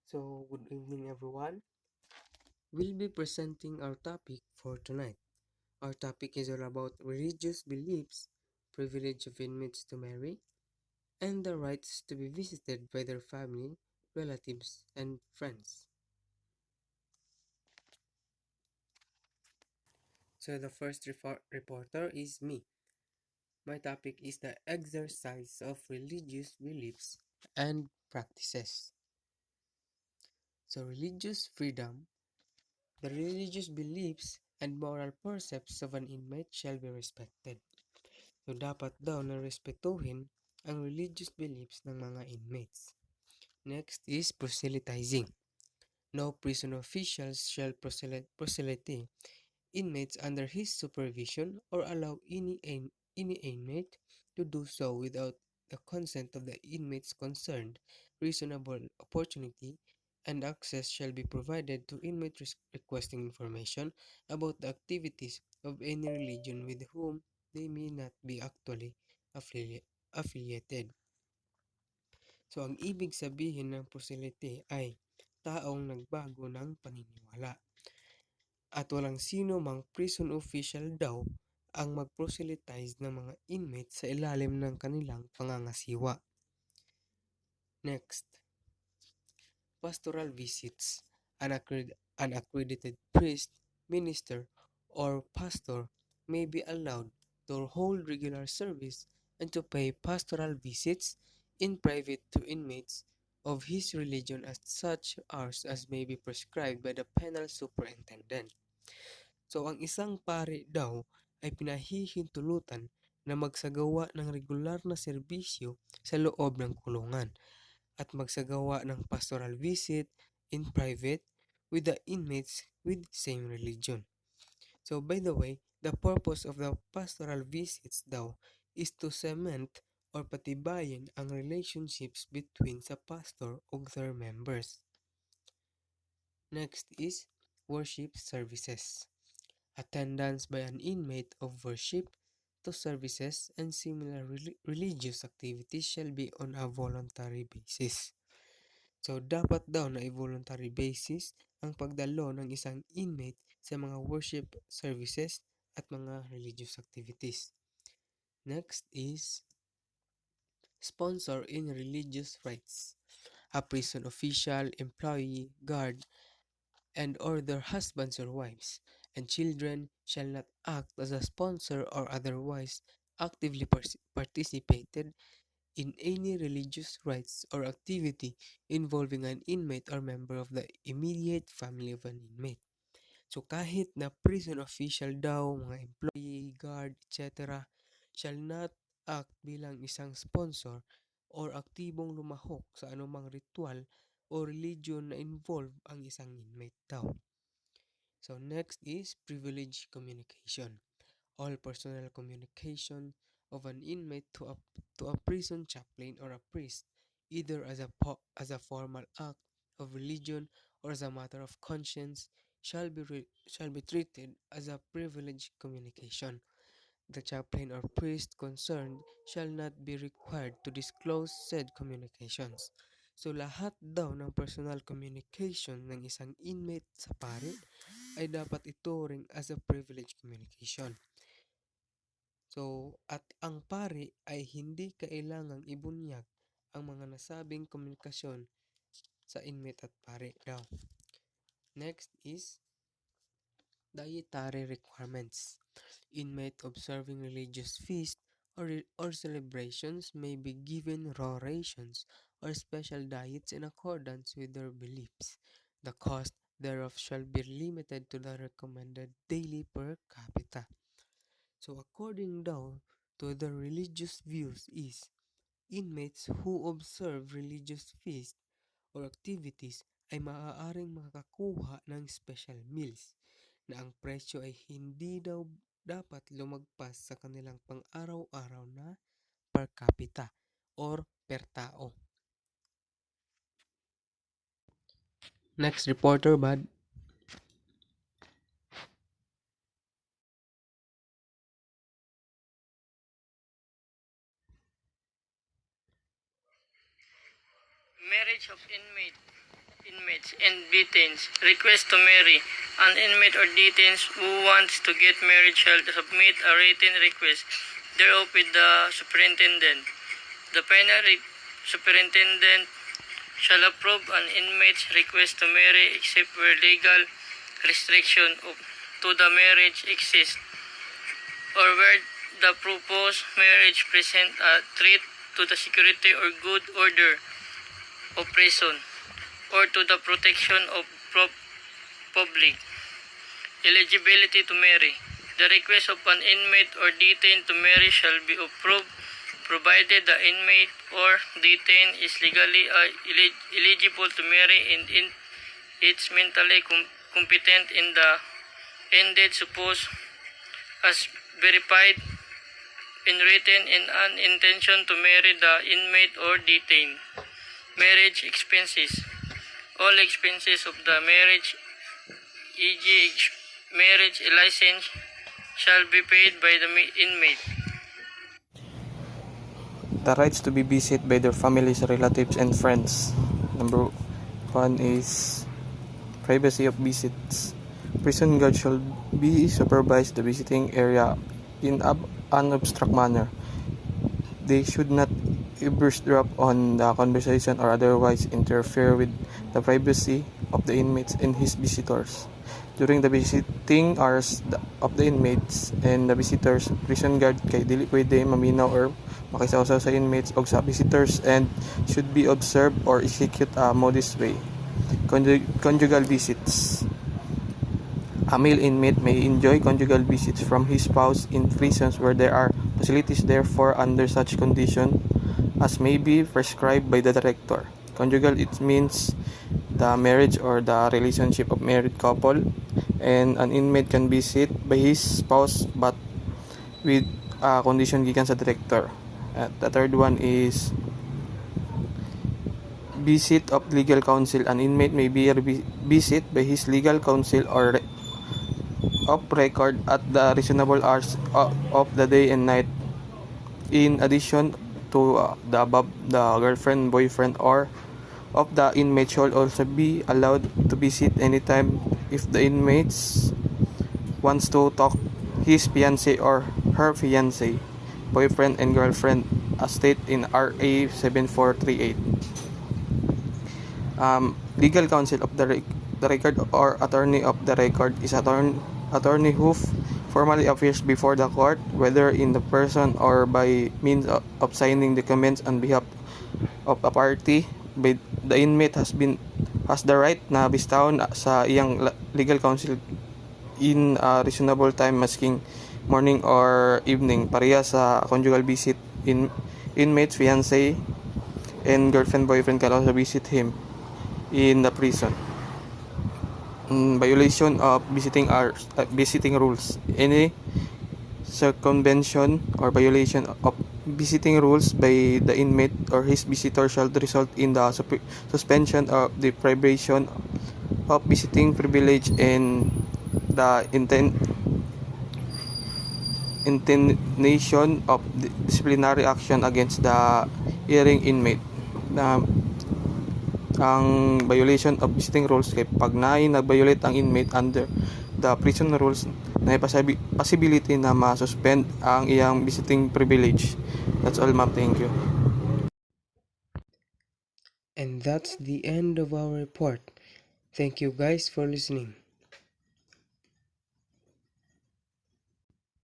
So, good evening, everyone. We'll be presenting our topic for tonight. Our topic is all about religious beliefs, privilege of inmates to marry, and the rights to be visited by their family, relatives, and friends. So, the first reporter is me. My topic is the exercise of religious beliefs and practices. So, religious freedom. The religious beliefs and moral precepts of an inmate shall be respected. So dapat daw na respetuhin ang religious beliefs ng mga inmates. Next is proselytizing. No prison officials shall proselyte inmates under his supervision or allow any inmate to do so without the consent of the inmates concerned. Reasonable opportunity and access shall be provided to inmates requesting information about the activities of any religion with whom they may not be actually affiliated. So, ang ibig sabihin ng proselyte ay taong nagbago ng paniniwala. At walang sino mang prison official daw ang mag-proselytize ng mga inmates sa ilalim ng kanilang pangangasiwa. Next, pastoral visits. An accredited priest, minister, or pastor may be allowed to hold regular service and to pay pastoral visits in private to inmates of his religion at such hours as may be prescribed by the penal superintendent. So, ang isang pari daw ay pinahihintulutan na magsagawa ng regular na serbisyo sa loob ng kulungan at magsagawa ng pastoral visit in private with the inmates with same religion. So, by the way, the purpose of the pastoral visits daw is to cement or patibayin ang relationships between sa pastor o their members. Next is worship services. Attendance by an inmate of worship to services and similar religious activities shall be on a voluntary basis. So, dapat daw na i-voluntary basis ang pagdalo ng isang inmate sa mga worship services at mga religious activities. Next is sponsor in religious rights. A prison official, employee, guard, and or their husbands or wives and children shall not act as a sponsor or otherwise actively participated in any religious rites or activity involving an inmate or member of the immediate family of an inmate. So kahit na prison official daw, mga employee, guard, etc. shall not act bilang isang sponsor or aktibong lumahok sa anumang ritual o religion na involve ang isang inmate daw. So next is privileged communication. All personal communication of an inmate to a prison chaplain or a priest, either as a formal act of religion or as a matter of conscience, shall be treated as a privileged communication. The chaplain or priest concerned shall not be required to disclose said communications. So lahat daw ng personal communication ng isang inmate sa pari ay dapat ituring as a privileged communication. So, at ang pari ay hindi kailangang ibunyag ang mga nasabing komunikasyon sa inmate at pari daw. Next is dietary requirements. Inmate observing religious feast or celebrations may be given raw rations or special diets in accordance with their beliefs. The cost thereof shall be limited to the recommended daily per capita. So according daw to the religious views is inmates who observe religious feast or activities ay maaaring makakuha ng special meals na ang presyo ay hindi daw dapat lumagpas sa kanilang pang-araw-araw na per capita or per tao. Next reporter, Bad. Marriage of inmate. Inmates and detainees request to marry. An inmate or detainee who wants to get married shall submit a written request thereof with the superintendent. The penal superintendent shall approve an inmate's request to marry except where legal restriction to the marriage exists or where the proposed marriage present a threat to the security or good order of prison or to the protection of public. Eligibility to marry. The request of an inmate or detained to marry shall be approved provided the inmate or detained is legally eligible to marry and it's mentally competent in the ended supposed as verified in written in an intention to marry the inmate or detained. Marriage expenses. All expenses of the marriage, e.g. marriage license, shall be paid by the inmate. The rights to be visited by their families, relatives, and friends. Number one is privacy of visits. Prison guards shall be supervise the visiting area in an unobstructed manner. They should not eavesdrop on the conversation or otherwise interfere with the privacy of the inmates and his visitors. During the visiting hours of the inmates and the visitors, prison guard kay dili pwede maminaw or makisawsaw sa inmates o sa visitors and should be observed or execute a modest way. Conjugal visits. A male inmate may enjoy conjugal visits from his spouse in prisons where there are facilities therefore under such condition as may be prescribed by the director. Conjugal, it means the marriage or the relationship of married couple, and an inmate can visit by his spouse but with a condition gikan sa director. The third one is visit of legal counsel. An inmate may be visit by his legal counsel or of record at the reasonable hours of the day and night. In addition to the above, the girlfriend, boyfriend, or of the inmate should also be allowed to visit anytime if the inmates wants to talk his fiancé or her fiancé, boyfriend and girlfriend as stated in RA 7438. Legal counsel of the record or attorney of the record is attorney who formally appears before the court, whether in the person or by means of signing documents on behalf of a party. The inmate has the right na bistawon sa iyang legal counsel in a reasonable time masking morning or evening pareha sa conjugal visit. Inmate's fiancé and girlfriend boyfriend can also visit him in the prison. Violation of visiting rules. Any circumvention or violation of visiting rules by the inmate or his visitor shall result in the suspension or deprivation of visiting privilege and the intention of disciplinary action against the erring inmate. Ang violation of visiting rules kay pag nag-violate ang inmate under the prison rules na possibility na ma-suspend ang iyang visiting privilege. That's all, ma'am. Thank you. And that's the end of our report. Thank you guys for listening.